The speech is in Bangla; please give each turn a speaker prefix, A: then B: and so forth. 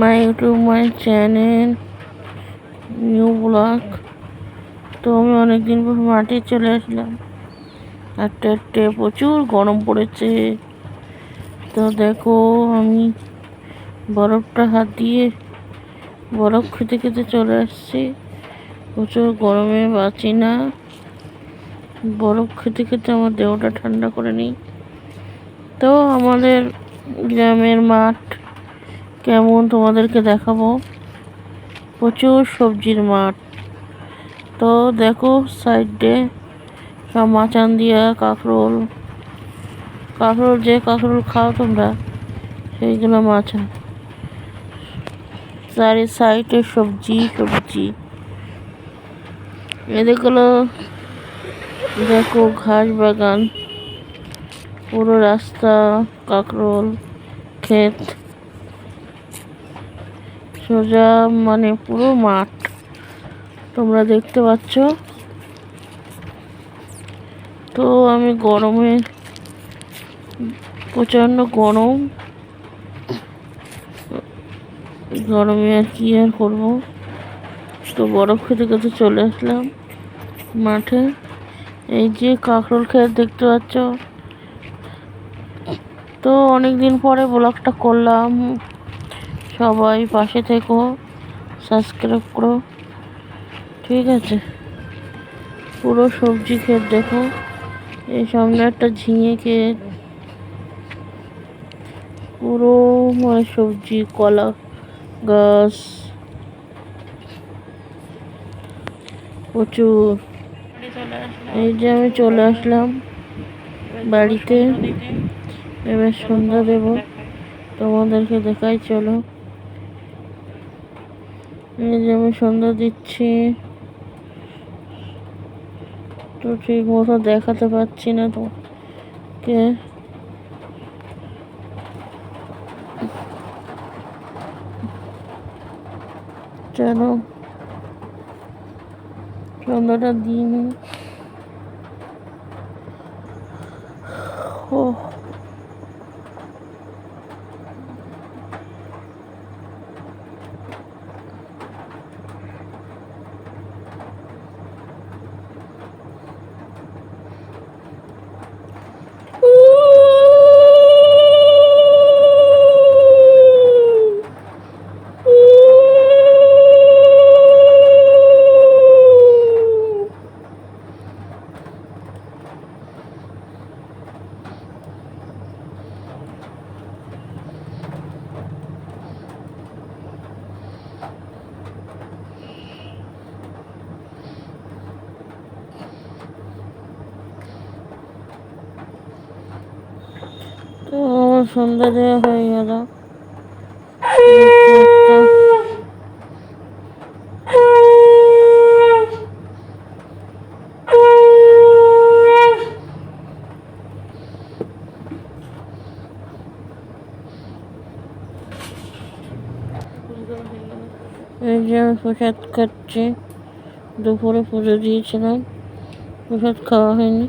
A: My YouTube my channel new blog. তো আমি অনেকদিন পর মাঠে চলে আসলাম। হাঁটতে প্রচুর গরম পড়েছে। তো দেখো আমি বরফটা হাত দিয়ে বরফ খেতে খেতে চলে আসছি। প্রচুর গরমে বাঁচি না, বরফ খেতে খেতে আমার দেহটা ঠান্ডা করে নিই। তো আমাদের গ্রামের মাঠ কেমন তোমাদেরকে দেখাবো। প্রচুর সবজির মাঠ। তো দেখো সাইডে সব মাচান দিয়া কাঁকরোল যে কাঁকরোল খাও তোমরা, সেইগুলো মাচান। চারি সাইডে সবজি এদিকগুলো দেখো ঘাস বাগান, পুরো রাস্তা কাঁকরোল ক্ষেত, সোজা মানে পুরো মাঠ তোমরা দেখতে পাচ্ছ। তো আমি গরমে প্রচণ্ড গরমে আর কি আর করবো। তো বরফ খেতে খেতে চলে আসলাম মাঠে। এই যে কাঁকরোল ক্ষেত দেখতে পাচ্ছ। তো অনেকদিন পরে ব্লগটা করলাম, সবাই পাশে থেকো, সাবস্ক্রাইব করো, ঠিক আছে। পুরো সবজি ক্ষেত দেখো, এই সামনে একটা ঝিঙে ক্ষেত, পুরো মানে সবজি, কলা গাছ প্রচুর। এই যে আমি চলে আসলাম বাড়িতে, এবার সন্ধ্যা দেব, তোমাদেরকে দেখাই চলো। এই যে আমি সন্ধ্যা দিচ্ছি, তো ঠিক মতো দেখাতে পারছি না তোমাকে। চলো সন্ধ্যাটা দিইনি। ও তো আমার সন্ধ্যা দেওয়া হয়ে গেল। এই যে আমি প্রসাদ খাচ্ছি, দুপুরে পুজো দিয়েছিলাম, প্রসাদ খাওয়া হয়নি।